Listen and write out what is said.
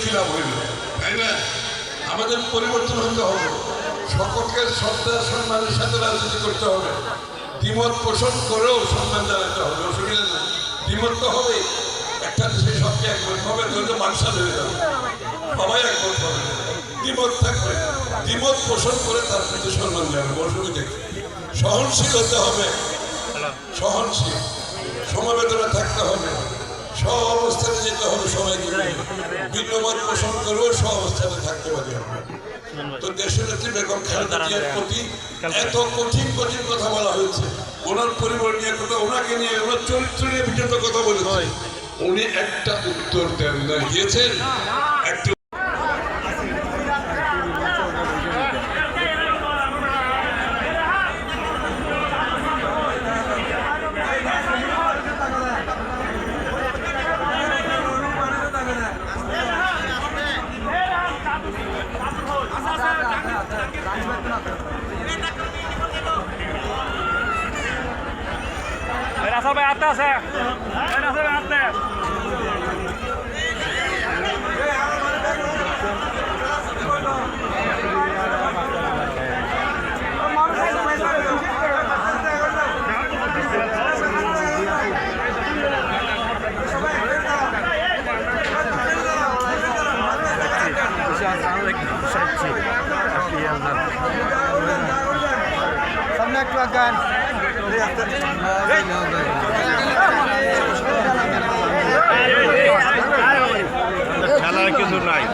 কি লাভ হইল, তাই না? আমাদের পরিবর্তন হতে হবে, সকলকে শ্রদ্ধা সম্মানের সাথে রাজনীতি করতে হবে, দ্বিমত পোষণ করেও সম্মান জানাতে হবে, অসুবিধা নেই। দ্বিমত তো হবে, একটা দেশে সবকে একমত হবে, ধরো মানসাল হয়ে যাবে, সবাই একমত হবে, দ্বিমত থাকবে, দ্বিমত পোষণ করে তার প্রতি সম্মান দেওয়া হবে, অসুবিধা নেই। সহনশীল হতে হবে, সহনশীল, সমবেদনা থাকতে হবে, সব অবস্থানে যেতে হবে, সবাইকে ভিন্নমত পোষণ করেও সব অবস্থানে থাকতে পারি আমরা। তো দেশনেত্রী বেগম খালেদা জিয়ার প্রতি এত কঠিন কঠিন কথা বলা হয়েছে, ওনার পরিবার নিয়ে কথা, ওনাকে নিয়ে, ওনার চরিত্র নিয়ে বিখ্যাত কথা বলেছে, উনি একটা উত্তর দেন না, দিয়েছেন একটা। Era solo até, Zé. Era solo até. সামনে একটু আগান খেলার কিছু নাই।